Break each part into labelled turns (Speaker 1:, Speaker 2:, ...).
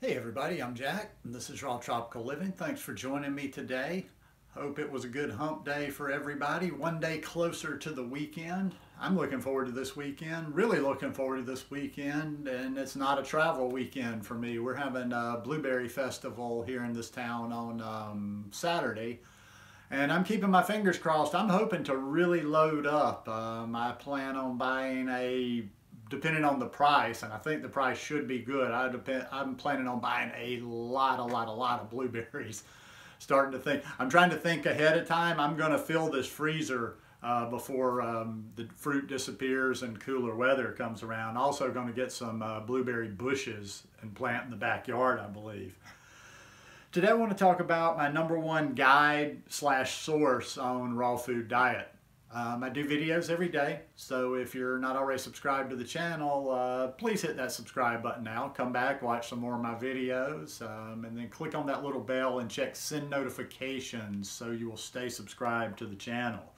Speaker 1: Hey everybody, I'm Jack, and this is Raw Tropical Living. Thanks for joining me today. Hope it was a good hump day for everybody. One day closer to the weekend. I'm looking forward to this weekend, really looking forward to this weekend, and it's not a travel weekend for me. We're having a blueberry festival here in this town on Saturday, and I'm keeping my fingers crossed. I'm hoping to really load up. I plan on buying depending on the price, and I think the price should be good. I'm planning on buying a lot of blueberries. I'm trying to think ahead of time. I'm going to fill this freezer before the fruit disappears and cooler weather comes around. Also going to get some blueberry bushes and plant in the backyard, I believe. Today I want to talk about my #1 guide / source on raw food diet. I do videos every day, so if you're not already subscribed to the channel, please hit that subscribe button now. Come back, watch some more of my videos, and then click on that little bell and check send notifications so you will stay subscribed to the channel.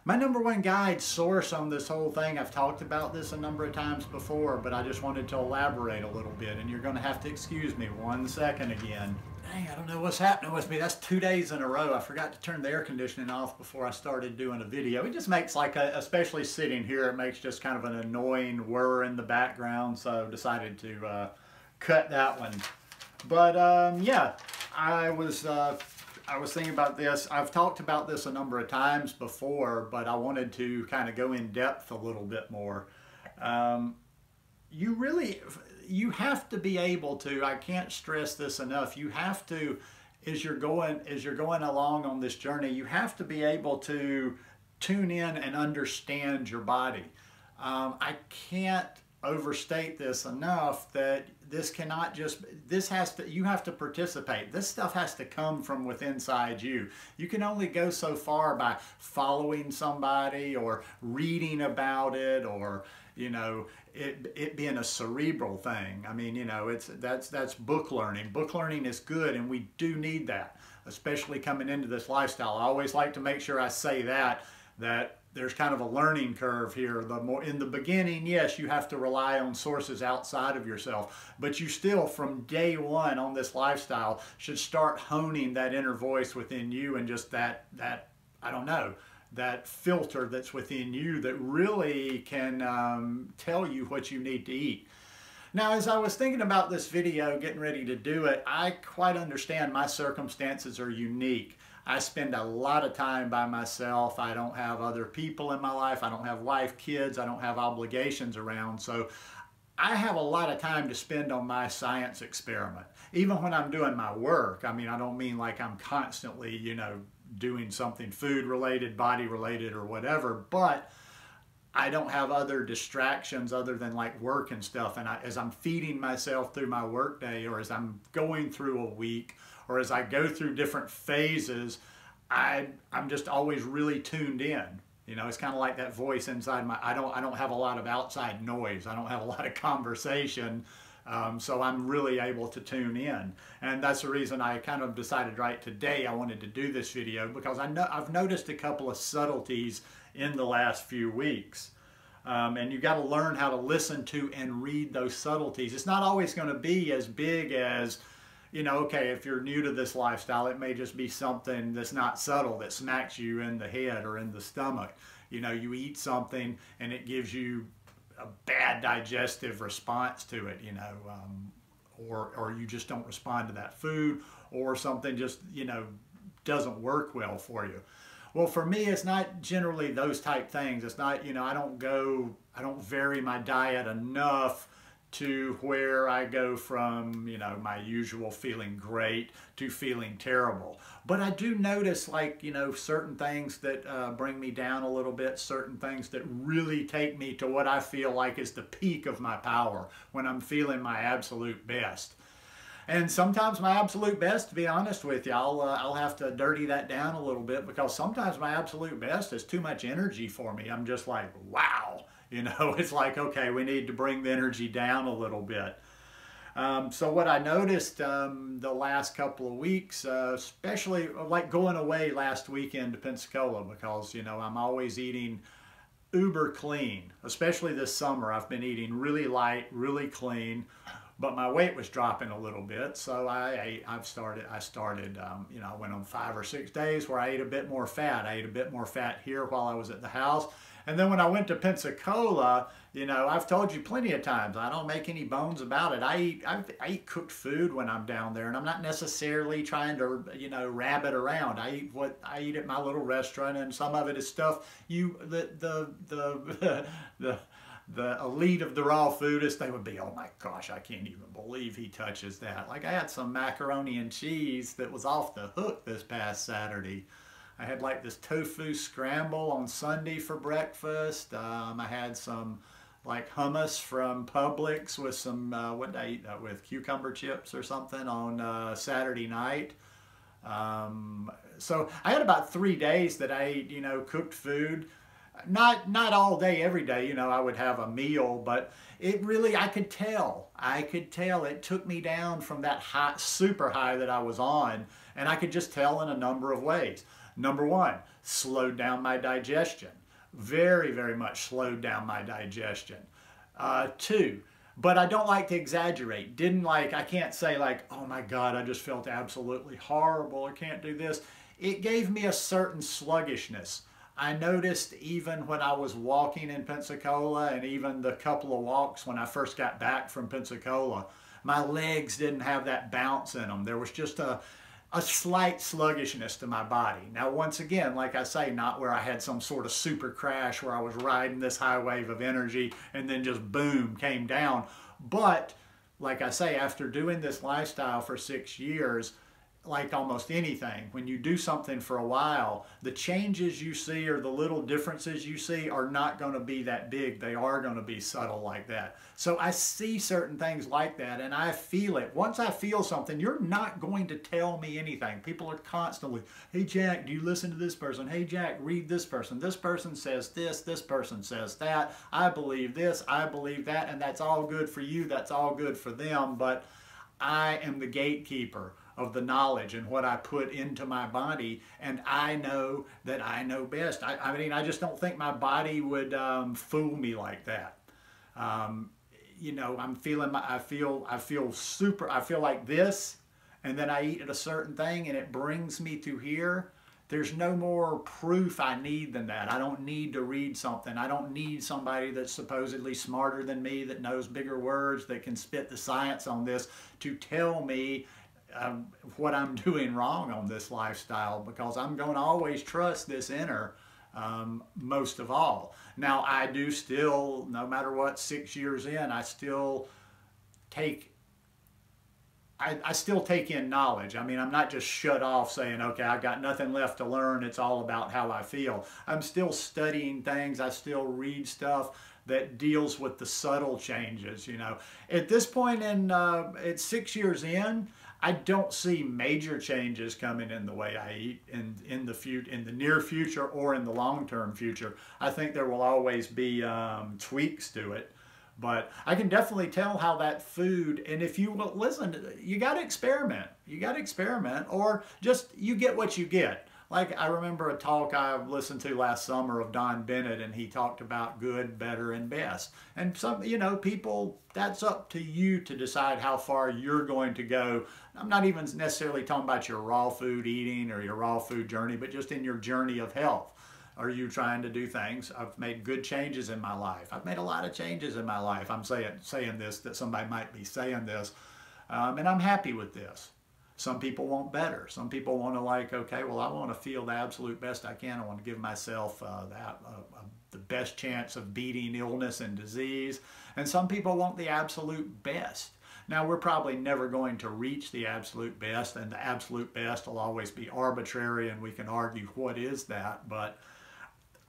Speaker 1: My #1 guide source on this whole thing, I've talked about this a number of times before, but I just wanted to elaborate a little bit, and you're going to have to excuse me 1 second again. Dang, I don't know what's happening with me. That's 2 days in a row. I forgot to turn the air conditioning off before I started doing a video. It just makes especially sitting here, it makes just kind of an annoying whir in the background, so decided to cut that one. But yeah, I was thinking about this. I've talked about this a number of times before, but I wanted to kind of go in depth a little bit more. You have to be able to, I can't stress this enough, you have to, as you're going along on this journey, you have to be able to tune in and understand your body. I can't overstate this enough that you have to participate. This stuff has to come from within inside you. You can only go so far by following somebody or reading about it, or it being a cerebral thing. I mean, that's book learning. Book learning is good, and we do need that, especially coming into this lifestyle. I always like to make sure I say that there's kind of a learning curve here. In the beginning, yes, you have to rely on sources outside of yourself, but you still, from day one on this lifestyle, should start honing that inner voice within you, and just that I don't know, that filter that's within you that really can tell you what you need to eat. Now, as I was thinking about this video, getting ready to do it, I quite understand my circumstances are unique. I spend a lot of time by myself. I don't have other people in my life. I don't have wife, kids. I don't have obligations around. So I have a lot of time to spend on my science experiment. Even when I'm doing my work, I mean, I don't mean like I'm constantly, doing something food related, body related, or whatever, but I don't have other distractions other than like work and stuff. And as I'm feeding myself through my work day, or as I'm going through a week, or as I go through different phases, I'm just always really tuned in. It's kind of like that voice inside I don't have a lot of outside noise. I don't have a lot of conversation. So I'm really able to tune in. And that's the reason I kind of decided right today I wanted to do this video, because I've noticed a couple of subtleties in the last few weeks. And you got to learn how to listen to and read those subtleties. It's not always going to be as big as, okay, if you're new to this lifestyle, it may just be something that's not subtle that smacks you in the head or in the stomach. You eat something and it gives you a bad digestive response to it, or you just don't respond to that food, or something just, doesn't work well for you. Well, for me, it's not generally those type things. It's not, I don't vary my diet enough to where I go from, my usual feeling great to feeling terrible. But I do notice, like, certain things that bring me down a little bit, certain things that really take me to what I feel like is the peak of my power, when I'm feeling my absolute best. And sometimes my absolute best, to be honest with you, I'll have to dirty that down a little bit, because sometimes my absolute best is too much energy for me. I'm just like, wow. It's like, okay, we need to bring the energy down a little bit. So what I noticed the last couple of weeks, especially like going away last weekend to Pensacola, because, I'm always eating uber clean, especially this summer. I've been eating really light, really clean, but my weight was dropping a little bit. So I started, you know, I went on 5 or 6 days where I ate a bit more fat. I ate a bit more fat here while I was at the house. And then when I went to Pensacola, you know, I've told you plenty of times, I don't make any bones about it. I eat cooked food when I'm down there, and I'm not necessarily trying to, you know, rabbit around. I eat what I eat at my little restaurant, and some of it is stuff the elite of the raw foodists, they would be, oh my gosh, I can't even believe he touches that. Like I had some macaroni and cheese that was off the hook this past Saturday. I had like this tofu scramble on Sunday for breakfast. I had some like hummus from Publix with some, what did I eat that with? Cucumber chips or something on Saturday night. So I had about 3 days that I ate, you know, cooked food. Not all day, every day, you know, I would have a meal, but it really, I could tell it took me down from that high, super high that I was on, and I could just tell in a number of ways. Number one, slowed down my digestion. Very, very much slowed down my digestion. Two, but I don't like to exaggerate. I can't say like, oh my God, I just felt absolutely horrible. I can't do this. It gave me a certain sluggishness. I noticed even when I was walking in Pensacola, and even the couple of walks when I first got back from Pensacola, my legs didn't have that bounce in them. There was just a slight sluggishness to my body. Now, once again, like I say, not where I had some sort of super crash where I was riding this high wave of energy and then just boom, came down. But like I say, after doing this lifestyle for 6 years, like almost anything, when you do something for a while, the changes you see or the little differences you see are not going to be that big. They are going to be subtle like that. So I see certain things like that, and I feel it. Once I feel something, you're not going to tell me anything. People are constantly, hey Jack, do you listen to this person? Hey Jack, read this person. This person says this person says that. I believe this, I believe that, and that's all good for you. That's all good for them, but I am the gatekeeper of the knowledge and what I put into my body, and I know that I know best. I mean, I just don't think my body would fool me like that. You know, I feel like this, and then I eat at a certain thing, and it brings me to here. There's no more proof I need than that. I don't need to read something. I don't need somebody that's supposedly smarter than me, that knows bigger words, that can spit the science on this to tell me what I'm doing wrong on this lifestyle, because I'm going to always trust this inner most of all. Now, I do still, no matter what, 6 years in, I still take in knowledge. I mean, I'm not just shut off saying, okay, I've got nothing left to learn. It's all about how I feel. I'm still studying things. I still read stuff that deals with the subtle changes, you know. At this point at 6 years in, I don't see major changes coming in the way I eat in the near future or in the long-term future. I think there will always be tweaks to it. But I can definitely tell how that food, and if you will listen, you got to experiment. You got to experiment, or just you get what you get. Like I remember a talk I listened to last summer of Don Bennett, and he talked about good, better, and best. And some, you know, people, that's up to you to decide how far you're going to go. I'm not even necessarily talking about your raw food eating or your raw food journey, but just in your journey of health. Are you trying to do things? I've made good changes in my life. I've made a lot of changes in my life. I'm saying this, that somebody might be saying this, and I'm happy with this. Some people want better. Some people want to like, okay, well, I want to feel the absolute best I can. I want to give myself the best chance of beating illness and disease. And some people want the absolute best. Now, we're probably never going to reach the absolute best, and the absolute best will always be arbitrary, and we can argue what is that, but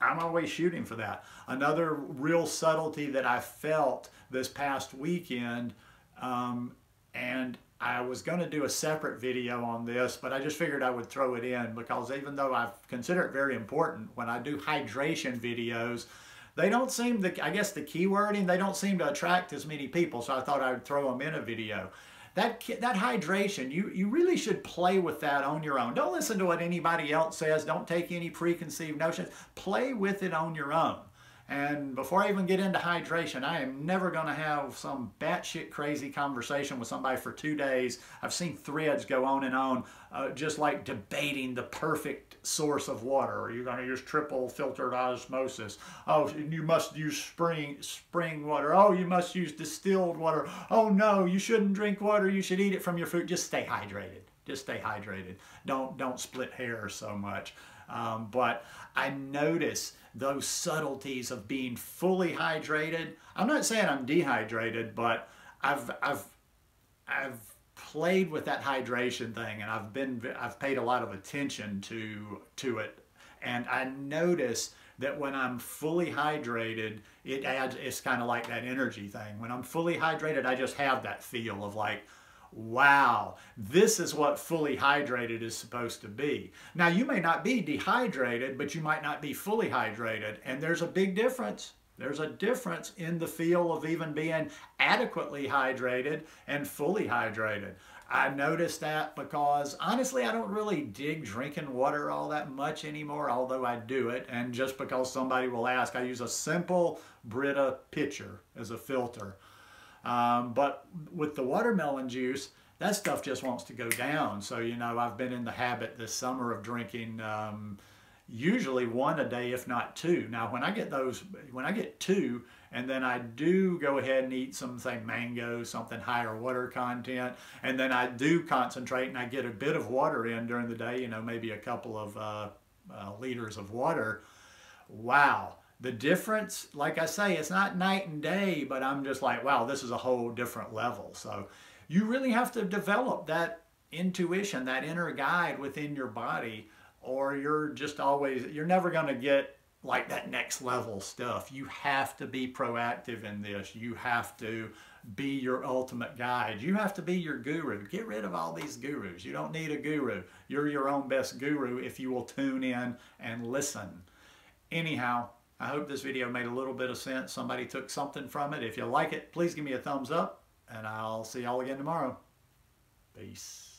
Speaker 1: I'm always shooting for that. Another real subtlety that I felt this past weekend, and I was going to do a separate video on this, but I just figured I would throw it in, because even though I consider it very important, when I do hydration videos, they don't seem to, I guess the keywording, they don't seem to attract as many people, so I thought I would throw them in a video. That hydration, you really should play with that on your own. Don't listen to what anybody else says. Don't take any preconceived notions. Play with it on your own. And before I even get into hydration, I am never going to have some batshit crazy conversation with somebody for 2 days. I've seen threads go on, just like debating the perfect source of water. Are you going to use triple filtered osmosis? Oh, you must use spring water. Oh, you must use distilled water. Oh no, you shouldn't drink water. You should eat it from your food. Just stay hydrated. Just stay hydrated. Don't split hairs so much. But I notice those subtleties of being fully hydrated. I'm not saying I'm dehydrated, but I've played with that hydration thing, and I've paid a lot of attention to it, and I notice that when I'm fully hydrated, it's kind of like that energy thing. When I'm fully hydrated, I just have that feel of like, wow, this is what fully hydrated is supposed to be. Now, you may not be dehydrated, but you might not be fully hydrated. And there's a big difference. There's a difference in the feel of even being adequately hydrated and fully hydrated. I noticed that because, honestly, I don't really dig drinking water all that much anymore, although I do it. And just because somebody will ask, I use a simple Brita pitcher as a filter. But with the watermelon juice, that stuff just wants to go down. So, you know, I've been in the habit this summer of drinking usually 1 a day, if not 2. Now, when I get 2, and then I do go ahead and eat some, say, mango, something higher water content, and then I do concentrate and I get a bit of water in during the day, you know, maybe a couple of liters of water. Wow. The difference, like I say, it's not night and day, but I'm just like, wow, this is a whole different level. So you really have to develop that intuition, that inner guide within your body, or you're never going to get like that next level stuff. You have to be proactive in this. You have to be your ultimate guide. You have to be your guru. Get rid of all these gurus. You don't need a guru. You're your own best guru if you will tune in and listen. Anyhow, I hope this video made a little bit of sense. Somebody took something from it. If you like it, please give me a thumbs up, and I'll see y'all again tomorrow. Peace.